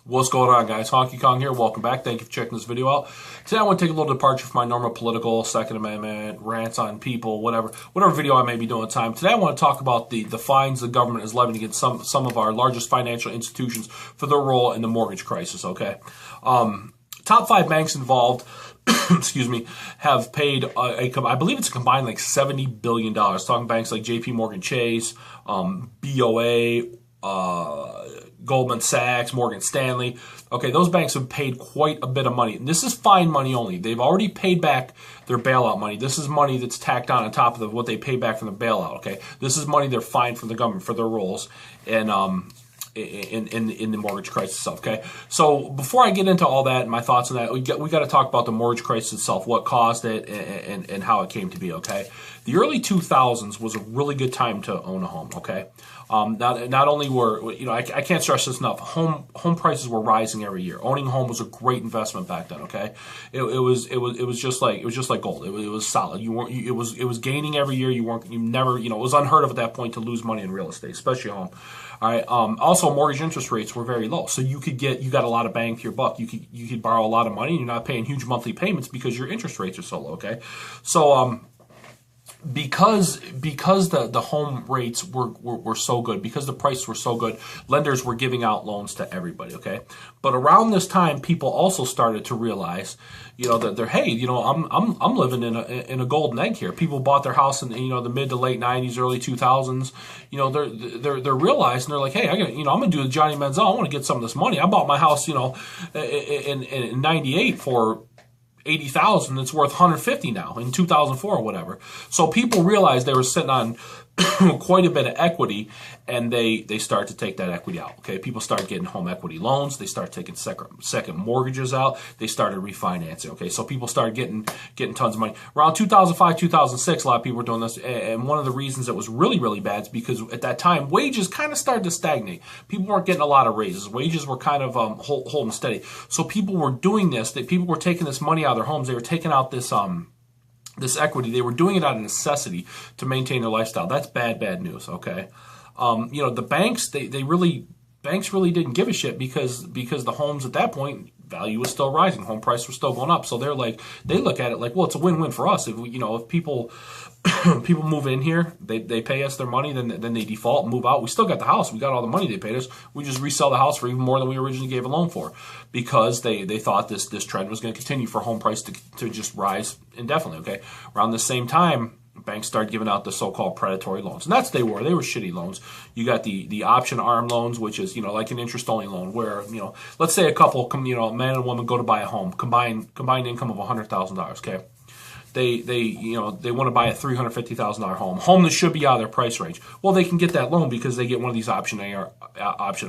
What's going on, guys? Honky Kong here. Welcome back. Thank you for checking this video out. Today I want to take a little departure from my normal political, Second Amendment, rants on people, whatever video I may be doing at the time. Today I want to talk about the fines the government is levying against some of our largest financial institutions for their role in the mortgage crisis, okay? Top 5 banks involved, excuse me, have paid, I believe it's a combined like $70 billion. Talking banks like JP Morgan Chase, BOA, Goldman Sachs, Morgan Stanley. Okay, those banks have paid quite a bit of money. And this is fine money only. They've already paid back their bailout money. This is money that's tacked on top of what they paid back from the bailout, okay? This is money they're fined from the government for their roles and in the mortgage crisis itself, okay? So before I get into all that and my thoughts on that, we got to talk about the mortgage crisis itself, what caused it and how it came to be, okay? The early 2000s was a really good time to own a home, okay? Not only were, I can't stress this enough, home prices were rising every year. Owning a home was a great investment back then, okay? It was just like gold. It was solid. It was gaining every year. It was unheard of at that point to lose money in real estate, especially home. All right. Also, mortgage interest rates were very low, so you got a lot of bang for your buck. You could borrow a lot of money, and you're not paying huge monthly payments because your interest rates are so low. Okay, so because the home rates were so good, because the prices were so good, lenders were giving out loans to everybody, okay? But around this time, people also started to realize, that I'm living in a golden egg here. People bought their house in the mid to late 90s, early 2000s. They're realizing, they're like, hey, I'm gonna do the Johnny Manziel. I want to get some of this money. I bought my house, in 98 for $80,000, it's worth $150 now in 2004 or whatever. So people realized they were sitting on quite a bit of equity, and they start to take that equity out. Okay, people start getting home equity loans. They start taking second mortgages out. They started refinancing. Okay, so people started getting tons of money. Around 2005, 2006, a lot of people were doing this, and one of the reasons it was really, really bad is because at that time wages kind of started to stagnate. People weren't getting a lot of raises. Wages were kind of holding steady. So people were doing this. People were taking this money out of their homes. They were taking out this equity. They were doing it out of necessity to maintain their lifestyle. That's bad news, okay? The banks, banks really didn't give a shit because the homes at that point, value was still rising. Home prices were still going up. So they look at it like, well, it's a win-win for us. If people move in here, they pay us their money, then they default and move out. We still got the house. We got all the money they paid us. We just resell the house for even more than we originally gave a loan for, because they thought this trend was going to continue for home price to just rise indefinitely. Okay, around the same time, banks started giving out the so-called predatory loans, and they were shitty loans. You got the option arm loans, which is like an interest-only loan, where let's say a couple, a man and a woman go to buy a home, combined income of $100,000. Okay. They want to buy a $350,000 home that should be out of their price range. Well, they can get that loan because they get one of these option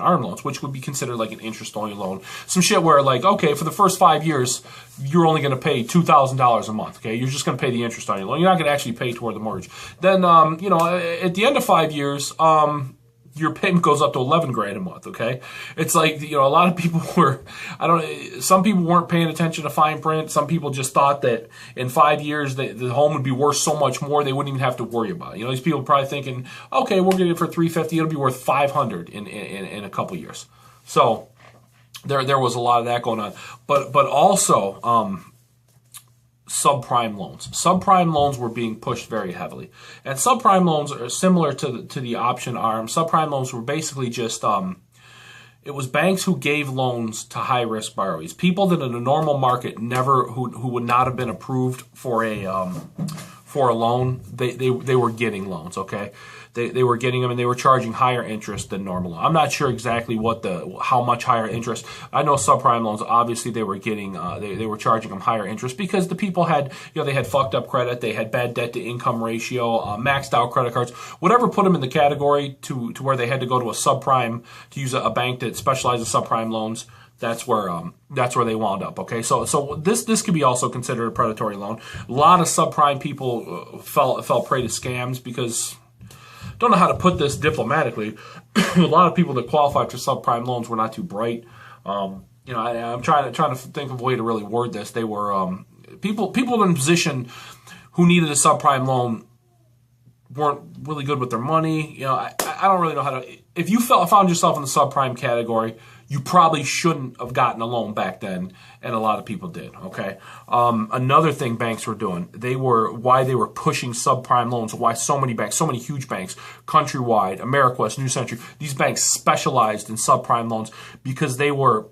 arm loans, which would be considered like an interest-only loan. Some shit where, like, okay, for the first 5 years, you're only going to pay $2,000 a month. Okay, you're just going to pay the interest on your loan. You're not going to actually pay toward the mortgage. Then, at the end of 5 years, your payment goes up to $11,000 a month, okay? It's like, a lot of people some people weren't paying attention to fine print. Some people just thought that in 5 years, the home would be worth so much more, they wouldn't even have to worry about it. These people are probably thinking, okay, we're getting it for $350, it'll be worth $500 in a couple years. So there was a lot of that going on. But also, subprime loans. Subprime loans were being pushed very heavily. And subprime loans are similar to the option arm. Subprime loans were basically just, it was banks who gave loans to high-risk borrowers. People that in a normal market who would not have been approved for a loan, they were getting loans, okay? They were getting them, and they were charging higher interest than normal. I'm not sure exactly how much higher interest. I know subprime loans, obviously they were getting, they were charging them higher interest because the people had, they had fucked up credit, they had bad debt to income ratio, maxed out credit cards, whatever put them in the category to where they had to go to a subprime to use a bank that specializes in subprime loans. That's where they wound up. Okay, so this could be also considered a predatory loan. A lot of subprime people fell prey to scams because, don't know how to put this diplomatically, a lot of people that qualified for subprime loans were not too bright. I'm trying to think of a way to really word this. They were people in a position who needed a subprime loan weren't really good with their money. I don't really know how to. if you found yourself in the subprime category, you probably shouldn't have gotten a loan back then, and a lot of people did, okay? Another thing banks were doing, why they were pushing subprime loans, why so many banks, so many huge banks, Countrywide, Ameriquest, New Century, these banks specialized in subprime loans because they were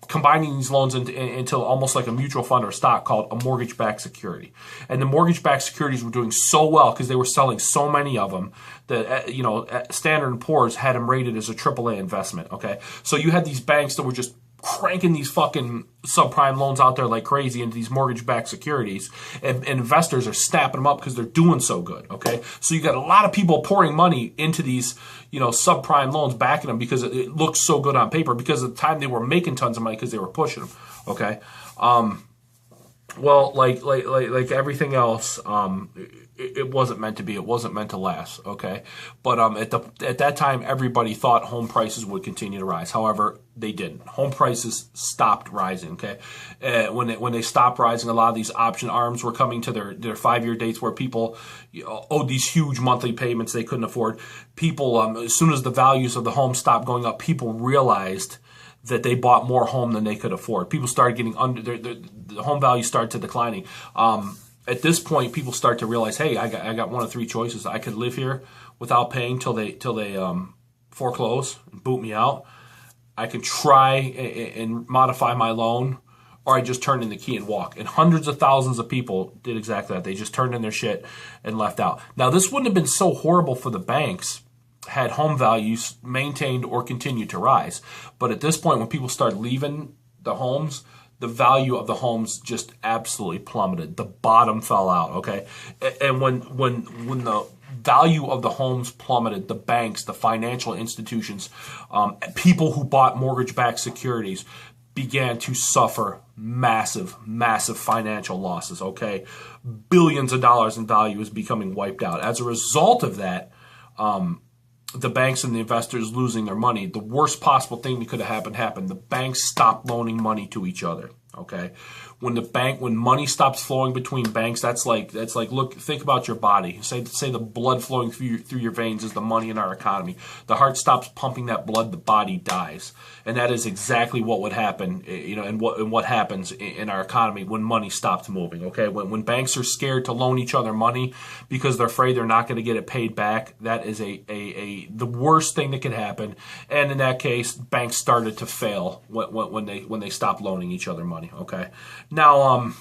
combining these loans into almost like a mutual fund or stock called a mortgage-backed security. And the mortgage-backed securities were doing so well because they were selling so many of them that, you know, Standard & Poor's had them rated as a AAA investment, okay? So you had these banks that were just cranking these fucking subprime loans out there like crazy into these mortgage-backed securities, and investors are snapping them up because they're doing so good, okay? So you got a lot of people pouring money into these, you know, subprime loans, backing them because it looks so good on paper, because at the time they were making tons of money because they were pushing them, okay? Well, like everything else, it wasn't meant to be. It wasn't meant to last, okay? But at that time, everybody thought home prices would continue to rise. However, they didn't. Home prices stopped rising, okay? When they stopped rising, a lot of these option arms were coming to their 5-year dates where people, you know, owed these huge monthly payments they couldn't afford. People, as soon as the values of the home stopped going up, people realized that they bought more home than they could afford. People started getting under, the home value started to declining. At this point, people start to realize, hey, I got one of 3 choices. I could live here without paying till they foreclose and boot me out. I can try and modify my loan, or I just turn in the key and walk. And hundreds of thousands of people did exactly that. They just turned in their shit and left out. Now, this wouldn't have been so horrible for the banks had home values maintained or continued to rise. But at this point, when people started leaving the homes, the value of the homes just absolutely plummeted. The bottom fell out, okay? And when the value of the homes plummeted, the banks, the financial institutions, people who bought mortgage-backed securities began to suffer massive, massive financial losses, okay? Billions of dollars in value is becoming wiped out. As a result of that, the banks and the investors losing their money, the worst possible thing that could have happened. The banks stopped loaning money to each other. Okay, when money stops flowing between banks, that's like look, think about your body. Say the blood flowing through your veins is the money in our economy. The heart stops pumping that blood, the body dies, and that is exactly what would happen. You know, and what happens in our economy when money stops moving. Okay, when banks are scared to loan each other money because they're afraid they're not going to get it paid back, that is the worst thing that could happen. And in that case, banks started to fail when they stopped loaning each other money. Okay. Now,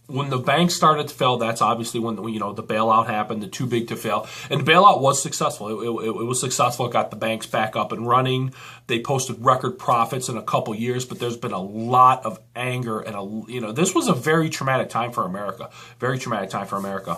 when the banks started to fail, that's obviously when you know the bailout happened, the too big to fail, and the bailout was successful. It was successful. It got the banks back up and running. They posted record profits in a couple years, but there's been a lot of anger and this was a very traumatic time for America. Very traumatic time for America.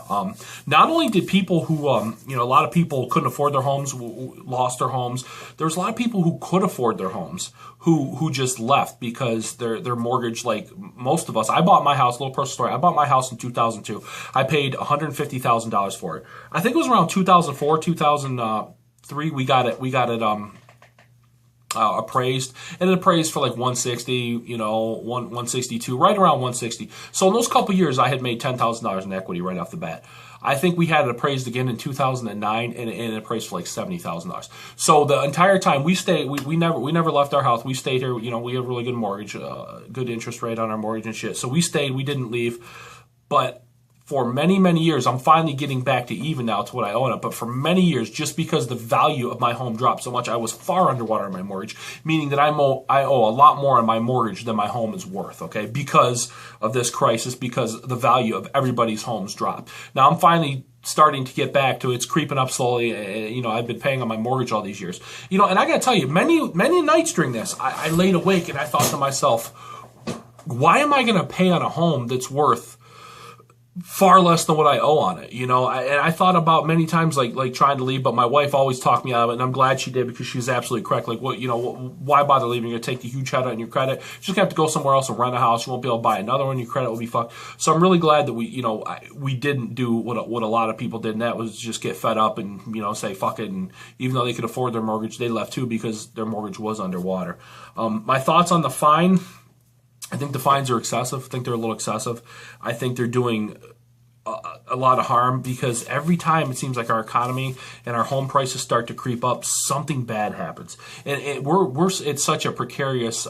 Not only did people who a lot of people couldn't afford their homes, lost their homes. There was a lot of people who could afford their homes who just left because their mortgage, like most of us. I bought my house. Little personal story. I bought my house in 2002. I paid $150,000 for it. I think it was around 2004, 2003. We got it appraised, and it appraised for like 160, 162, right around 160. So in those couple years, I had made $10,000 in equity right off the bat. I think we had it appraised again in 2009, and it appraised for like $70,000. So the entire time we stayed, we never left our house. We stayed here. We have a really good mortgage, good interest rate on our mortgage and shit. So we stayed. We didn't leave. But for many, many years, I'm finally getting back to even now to what I own it. But for many years, just because the value of my home dropped so much, I was far underwater on my mortgage, meaning that I owe a lot more on my mortgage than my home is worth, okay, because of this crisis, because the value of everybody's homes dropped. Now, I'm finally starting to get back to it's creeping up slowly. I've been paying on my mortgage all these years. And I got to tell you, many nights during this, I laid awake and I thought to myself, why am I going to pay on a home that's worth far less than what I owe on it, and I thought about many times like trying to leave, but my wife always talked me out of it, and I'm glad she did because she was absolutely correct. Like, why bother leaving? You're going to take the huge hit on your credit. You're just going to have to go somewhere else and rent a house. You won't be able to buy another one. Your credit will be fucked. So I'm really glad that we didn't do what a lot of people did, and that was just get fed up and say fuck it. And even though they could afford their mortgage, they left too because their mortgage was underwater. My thoughts on the fine. I think the fines are excessive. I think they're a little excessive. I think they're doing a lot of harm, because every time it seems like our economy and our home prices start to creep up, something bad happens. And we're it's such a precarious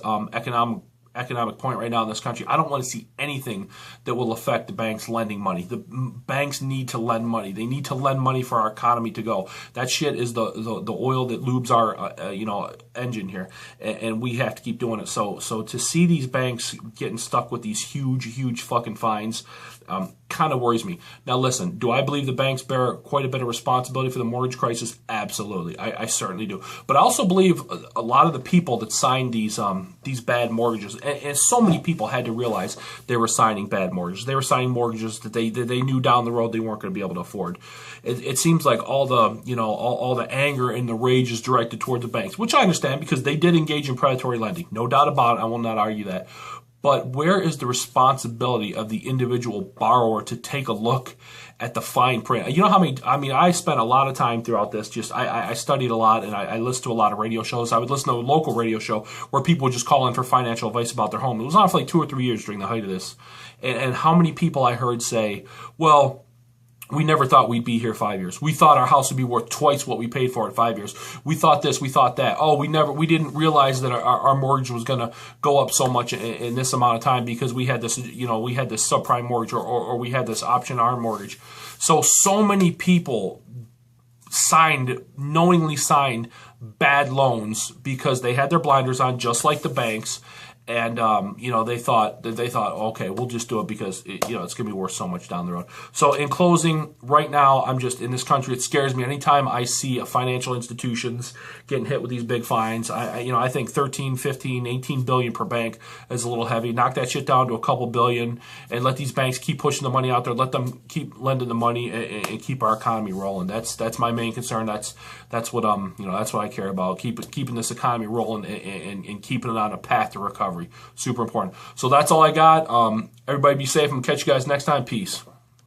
economic point right now in this country. I don't want to see anything that will affect the banks lending money. The banks need to lend money. They need to lend money for our economy to go. That shit is the oil that lubes our engine here, and we have to keep doing it. So to see these banks getting stuck with these huge fucking fines kind of worries me. Now listen, do I believe the banks bear quite a bit of responsibility for the mortgage crisis? Absolutely, I certainly do. But I also believe a lot of the people that signed these bad mortgages, and so many people had to realize they were signing bad mortgages. They were signing mortgages that they knew down the road they weren't going to be able to afford. It seems like all the anger and the rage is directed toward the banks, which I understand, because they did engage in predatory lending. No doubt about it. I will not argue that. But where is the responsibility of the individual borrower to take a look at the fine print? You know how many, I spent a lot of time throughout this. I studied a lot, and I listened to a lot of radio shows. I would listen to a local radio show where people would just call in for financial advice about their home. It was on for like 2 or 3 years during the height of this. And how many people I heard say, well, we never thought we'd be here 5 years. We thought our house would be worth twice what we paid for it 5 years. We thought this, we thought that. Oh, we didn't realize that our mortgage was going to go up so much in this amount of time because we had this, we had this subprime mortgage or we had this option arm mortgage. So many people knowingly signed bad loans because they had their blinders on, just like the banks. And they thought, okay, we'll just do it because it's going to be worth so much down the road. So in closing, right now, I'm just in this country. It scares me anytime I see financial institutions getting hit with these big fines. I think 13, 15, 18 billion per bank is a little heavy. Knock that shit down to a couple billion and let these banks keep pushing the money out there. Let them keep lending the money and keep our economy rolling. That's my main concern. That's what that's what I care about. Keeping this economy rolling and keeping it on a path to recovery. Super important. So that's all I got. Everybody be safe, and catch you guys next time. Peace.